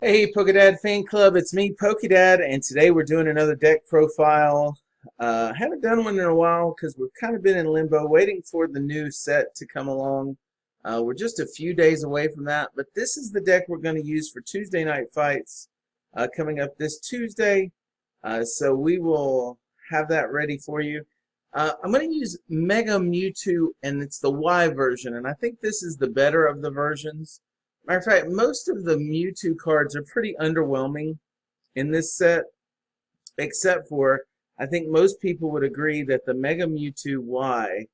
Hey, Pokedad Fan Club, it's me, Pokedad, and today we're doing another deck profile. Haven't done one in a while because we've kind of been in limbo waiting for the new set to come along. We're just a few days away from that, but this is the deck we're going to use for Tuesday night fights coming up this Tuesday. So we will have that ready for you. I'm going to use Mega Mewtwo, and it's the Y version, and I think this is the better of the versions. Matter of fact, most of the Mewtwo cards are pretty underwhelming in this set, except for I think most people would agree that the Mega Mewtwo Y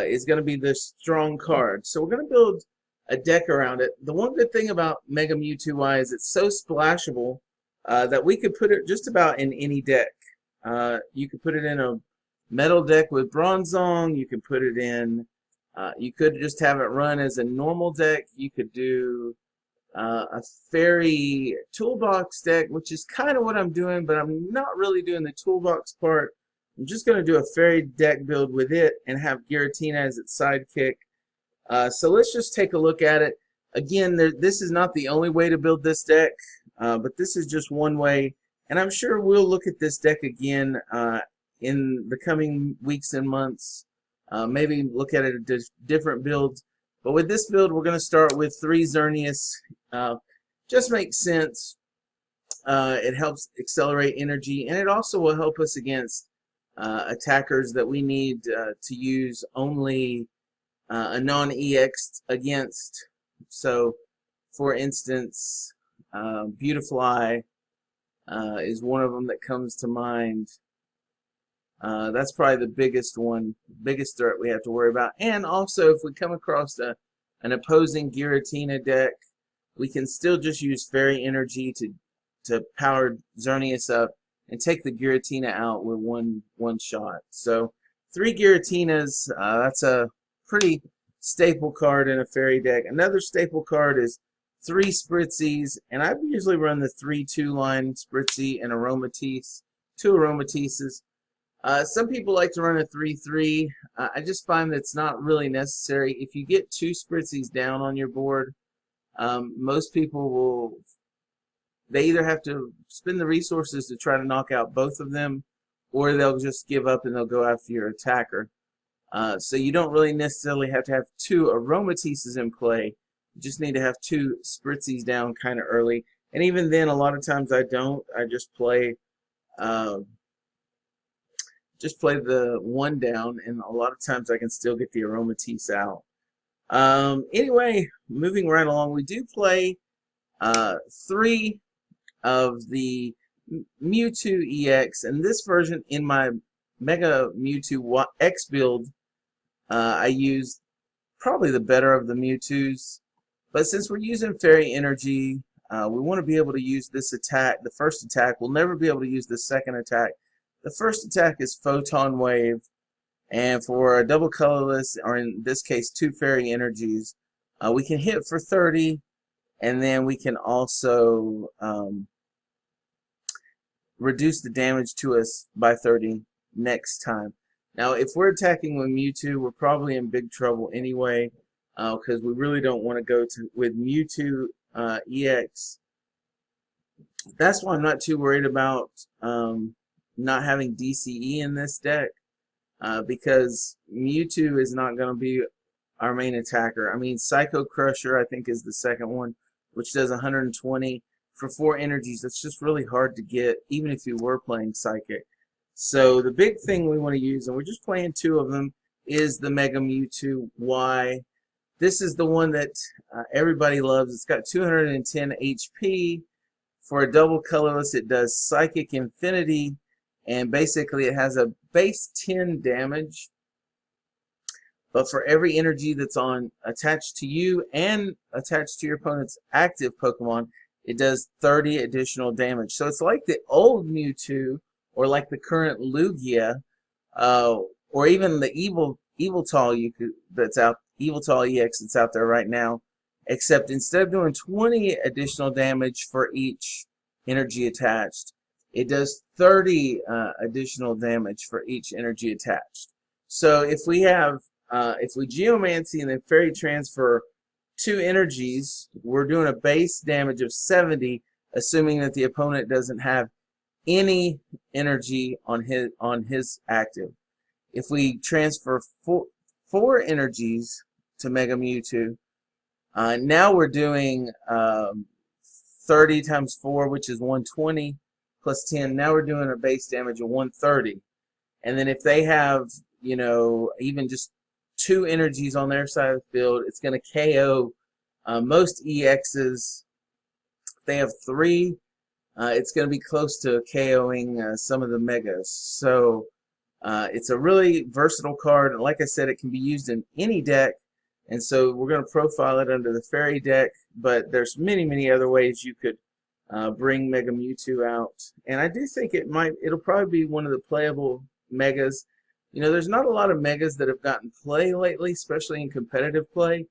is going to be the strong card. So we're going to build a deck around it. The one good thing about Mega Mewtwo Y is it's so splashable that we could put it just about in any deck. You could put it in a metal deck with Bronzong. You can put it in. You could just have it run as a normal deck. You could do a fairy toolbox deck, which is kind of what I'm doing, but I'm not really doing the toolbox part. I'm just going to do a fairy deck build with it and have Giratina as its sidekick. So let's just take a look at it. Again, this is not the only way to build this deck, but this is just one way. And I'm sure we'll look at this deck again in the coming weeks and months. Maybe look at it at different builds. But with this build, we're going to start with 3 Xerneas. Just makes sense. It helps accelerate energy, and it also will help us against attackers that we need to use only a non-EX against. So, for instance, Beautifly is one of them that comes to mind. That's probably the biggest one, biggest threat we have to worry about. And also, if we come across an opposing Giratina deck, we can still just use Fairy Energy to power Xerneas up and take the Giratina out with one shot. So 3 Giratinas, that's a pretty staple card in a Fairy deck. Another staple card is 3 Spritzies, and I usually run the 3-2 line Spritzy and Aromatisse, 2 Aromatises. Some people like to run a 3-3. I just find that it's not really necessary. If you get 2 Spritzies down on your board, most people they either have to spend the resources to try to knock out both of them, or they'll just give up and they'll go after your attacker. So you don't really necessarily have to have 2 Aromatises in play. You just need to have 2 Spritzies down kind of early. And even then, a lot of times I don't. I just play the 1 down, and a lot of times I can still get the Aromatisse out. Anyway, moving right along, we do play 3 of the Mewtwo EX, and this version in my Mega Mewtwo X build, I used probably the better of the Mewtwo's, but since we're using Fairy Energy, we want to be able to use this attack, the first attack. We'll never be able to use the second attack. The first attack is Photon Wave, and for a double colorless, or in this case 2 Fairy Energies, we can hit for 30, and then we can also reduce the damage to us by 30 next time. Now, if we're attacking with Mewtwo, we're probably in big trouble anyway, because we really don't want to go with Mewtwo EX. That's why I'm not too worried about not having DCE in this deck, because Mewtwo is not going to be our main attacker. I mean, Psycho Crusher, I think, is the second one, which does 120 for 4 energies. That's just really hard to get, even if you were playing Psychic. So the big thing we want to use, and we're just playing 2 of them, is the Mega Mewtwo Y. This is the one that everybody loves. It's got 210 HP. For a double colorless, it does Psychic Infinity, and basically it has a base 10 damage, but for every energy that's attached to you and attached to your opponent's active Pokemon, it does 30 additional damage. So it's like the old Mewtwo, or like the current Lugia, or even the Eviltal that's out, Eviltal EX that's out there right now. Except instead of doing 20 additional damage for each energy attached, it does 30 additional damage for each energy attached. So if we have, if we Geomancy and then Fairy Transfer 2 energies, we're doing a base damage of 70, assuming that the opponent doesn't have any energy on his active. If we transfer four energies to Mega Mewtwo, now we're doing 30 times 4, which is 120, plus 10. Now we're doing a base damage of 130. And then if they have, you know, even just 2 energies on their side of the field, it's going to KO most EXs. If they have 3, it's going to be close to KOing some of the Megas. So it's a really versatile card. And like I said, it can be used in any deck. And so we're going to profile it under the Fairy deck. But there's many other ways you could bring Mega Mewtwo out. And I do think it'll probably be one of the playable Megas. You know, there's not a lot of Megas that have gotten play lately, especially in competitive play.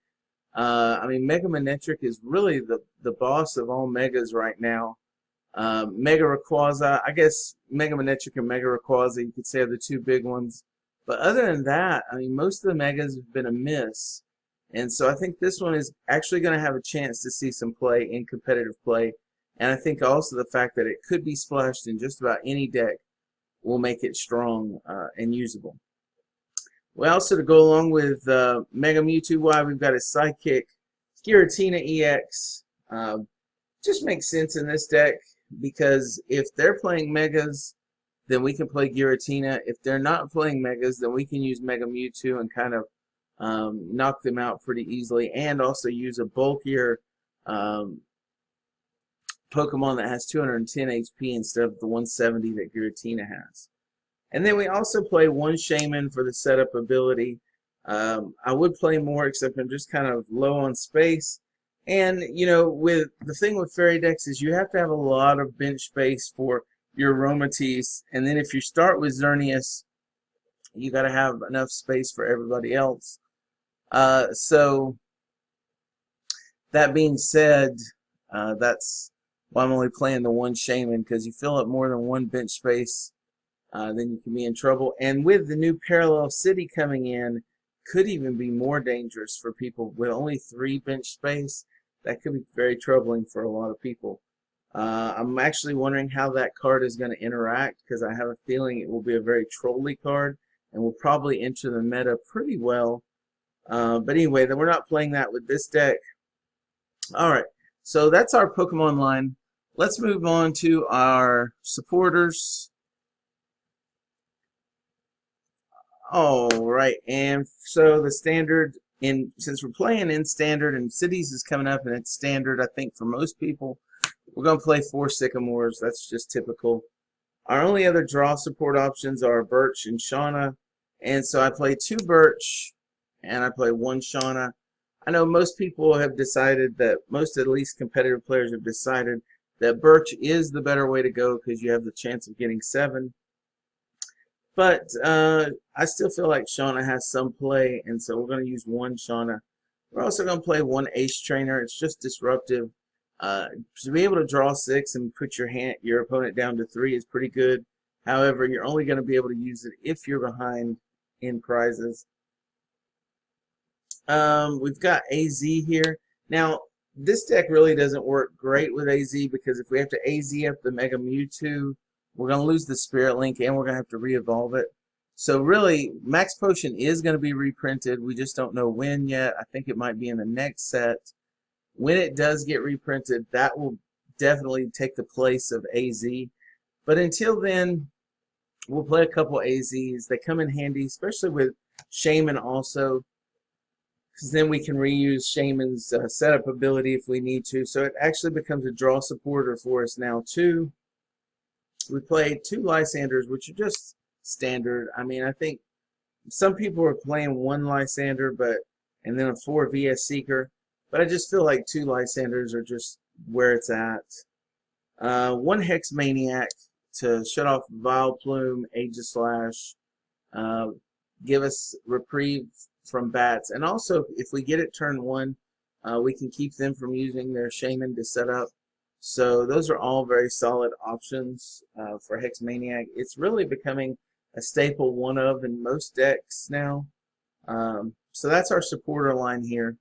I mean, Mega Manectric is really the boss of all Megas right now. Mega Rayquaza, I guess Mega Manectric and Mega Rayquaza, you could say, are the 2 big ones. But other than that, I mean, most of the Megas have been a miss. And so I think this one is actually going to have a chance to see some play in competitive play. And I think also the fact that it could be splashed in just about any deck will make it strong and usable. Well, also to go along with Mega Mewtwo Y, we've got a Sidekick Giratina EX. Just makes sense in this deck because if they're playing Megas, then we can play Giratina. If they're not playing Megas, then we can use Mega Mewtwo and kind of knock them out pretty easily, and also use a bulkier Pokemon that has 210 HP instead of the 170 that Giratina has. And then we also play 1 Shaman for the setup ability. I would play more, except I'm just kind of low on space. And, you know, with the thing with Fairy decks is you have to have a lot of bench space for your Aromatisse. And then if you start with Xerneas, you got to have enough space for everybody else. So that being said, that's why I'm only playing the 1 Shaman, because you fill up more than 1 bench space, then you can be in trouble. And with the new Parallel City coming in, could even be more dangerous for people with only 3 bench space. That could be very troubling for a lot of people. I'm actually wondering how that card is going to interact, because I have a feeling it will be a very trolly card and will probably enter the meta pretty well. But anyway, then we're not playing that with this deck. Alright, so that's our Pokemon line. Let's move on to our supporters. Alright, and so the standard, since we're playing in standard and cities is coming up and it's standard, I think, for most people, we're going to play 4 Sycamores. That's just typical. Our only other draw support options are Birch and Shauna. And so I play 2 Birch and I play 1 Shauna. I know most people have decided that, most at least competitive players have decided that Birch is the better way to go because you have the chance of getting 7. But I still feel like Shauna has some play, and so we're going to use 1 Shauna. We're also going to play 1 Ace Trainer. It's just disruptive. To be able to draw 6 and put your opponent down to 3 is pretty good. However, you're only going to be able to use it if you're behind in prizes. We've got AZ here. Now, this deck really doesn't work great with AZ because if we have to AZ up the Mega Mewtwo, we're going to lose the Spirit Link and we're going to have to re-evolve it. So really, Max Potion is going to be reprinted. We just don't know when yet. I think it might be in the next set. When it does get reprinted, that will definitely take the place of AZ. But until then, we'll play a couple AZs. They come in handy, especially with Shaman also, because then we can reuse Shaman's setup ability if we need to. So it actually becomes a draw supporter for us now too. We played 2 Lysanders, which are just standard. I mean, I think some people are playing 1 Lysander, and then a 4 VS Seeker. But I just feel like 2 Lysanders are just where it's at. 1 Hex Maniac to shut off Vileplume, Aegislash, give us reprieve from bats. And also, if we get it turn 1, we can keep them from using their Shaman to set up. So those are all very solid options for Hex Maniac. It's really becoming a staple one of in most decks now. So that's our supporter line here.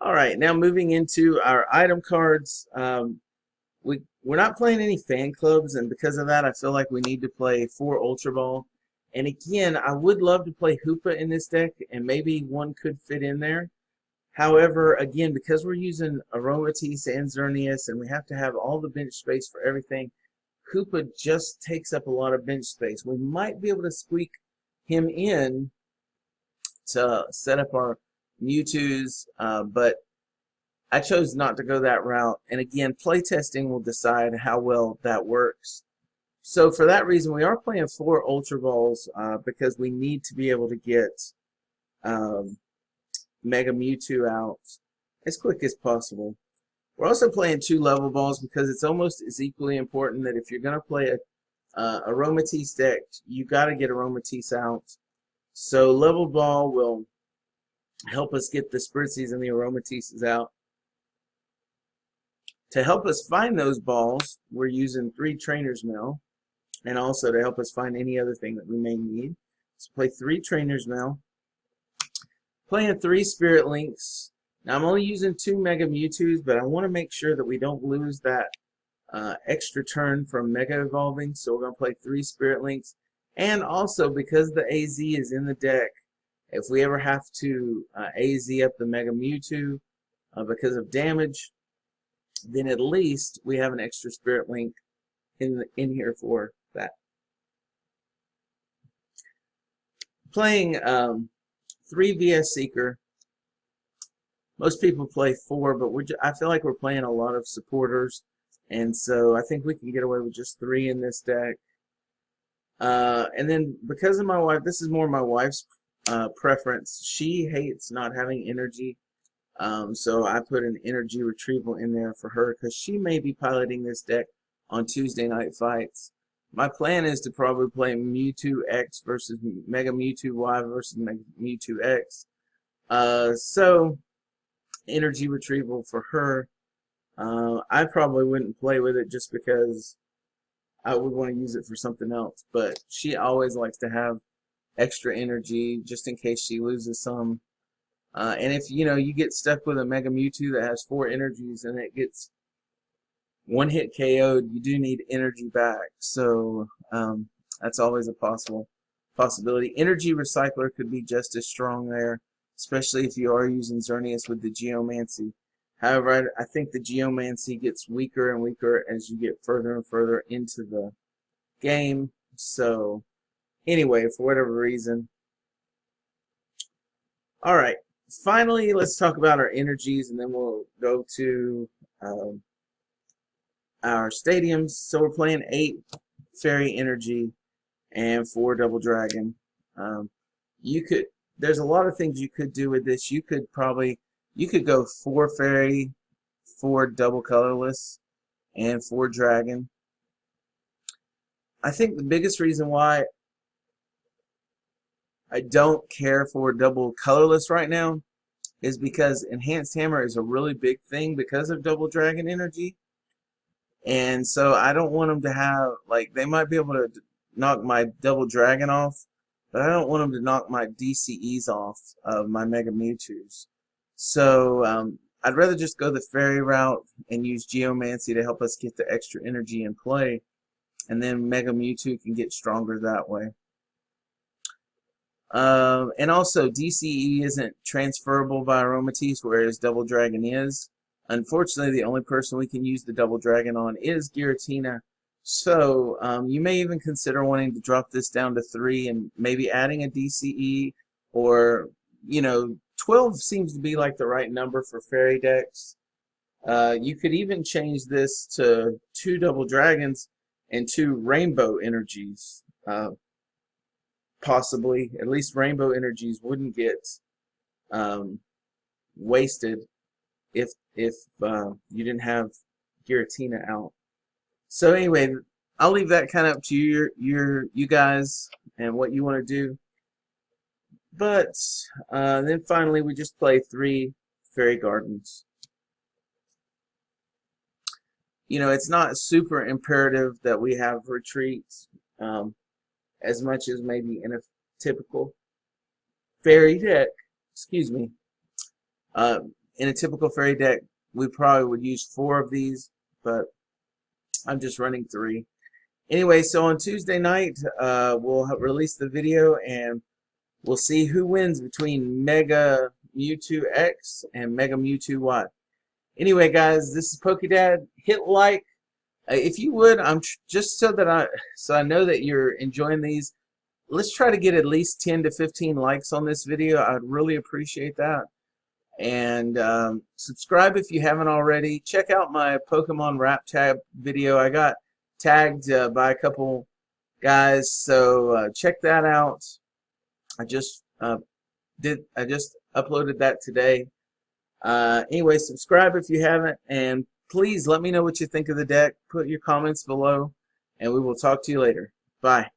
All right, now moving into our item cards. We're not playing any fan clubs, and because of that, I feel like we need to play 4 Ultra Ball. And again, I would love to play Hoopa in this deck, and maybe one could fit in there. However, again, because we're using Aromatisse and Xerneas, and we have to have all the bench space for everything, Hoopa just takes up a lot of bench space. We might be able to squeak him in to set up our Mewtwo's, but I chose not to go that route. And again, playtesting will decide how well that works. So for that reason, we are playing 4 Ultra Balls because we need to be able to get Mega Mewtwo out as quick as possible. We're also playing 2 level balls because it's almost as equally important that if you're going to play a Aromatisse deck, you got to get Aromatisse out. So level ball will help us get the Spritzes and the Aromatisses out. To help us find those balls, we're using 3 Trainer's Mail, and also to help us find any other thing that we may need. So play 3 Trainer's Mail. Playing 3 Spirit Links. Now I'm only using 2 Mega Mewtwo's, but I want to make sure that we don't lose that extra turn from Mega Evolving, so we're going to play 3 Spirit Links. And also, because the AZ is in the deck, if we ever have to AZ up the Mega Mewtwo because of damage, then at least we have an extra Spirit Link in here for that. Playing 3 VS Seeker. Most people play 4, but I feel like we're playing a lot of supporters, and so I think we can get away with just 3 in this deck. And then because of my wife, this is more my wife's preference. She hates not having energy, so I put an energy retrieval in there for her because she may be piloting this deck on Tuesday night fights. My plan is to probably play Mewtwo X versus Mega Mewtwo Y versus Mega Mewtwo X. So energy retrieval for her. I probably wouldn't play with it just because I would want to use it for something else, but she always likes to have extra energy just in case she loses some. And if you get stuck with a Mega Mewtwo that has 4 energies and it gets 1-hit KO'd, you do need energy back. So that's always a possibility. Energy Recycler could be just as strong there, especially if you are using Xerneas with the Geomancy. However, I think the Geomancy gets weaker and weaker as you get further and further into the game. So anyway, for whatever reason. All right, finally, let's talk about our energies, and then we'll go to our stadiums. So we're playing 8 Fairy Energy and 4 Double Dragon. There's a lot of things you could do with this. You could go 4 Fairy, 4 Double Colorless, and 4 Dragon. I think the biggest reason why I don't care for Double Colorless right now is because Enhanced Hammer is a really big thing because of Double Dragon energy. And so I don't want them to have, they might be able to knock my Double Dragon off, but I don't want them to knock my DCEs off of my Mega Mewtwo's. So I'd rather just go the Fairy route and use Geomancy to help us get the extra energy in play, and then Mega Mewtwo can get stronger that way. And also, DCE isn't transferable by Aromatisse, whereas Double Dragon is. Unfortunately, the only person we can use the Double Dragon on is Giratina. So you may even consider wanting to drop this down to 3 and maybe adding a DCE, or 12 seems to be like the right number for Fairy decks. You could even change this to 2 Double Dragons and 2 Rainbow Energies. Possibly, at least Rainbow Energies wouldn't get wasted if you didn't have Giratina out. So anyway, I'll leave that kind of up to you guys and what you want to do. But then finally, we just play 3 Fairy Gardens. It's not super imperative that we have retreats as much as maybe in a typical Fairy deck. Excuse me. in a typical fairy deck, we probably would use 4 of these, but I'm just running 3. Anyway, so on Tuesday night, we'll release the video, and we'll see who wins between Mega Mewtwo X and Mega Mewtwo Y. Anyway, guys, this is Pokedad. Hit like if you would. Just so I know that you're enjoying these. Let's try to get at least 10 to 15 likes on this video. I'd really appreciate that. And subscribe if you haven't already. Check out my Pokemon Rap Tag video. I got tagged by a couple guys, so check that out. I just uploaded that today. Anyway, subscribe if you haven't, and please let me know what you think of the deck. Put your comments below, and we will talk to you later. Bye.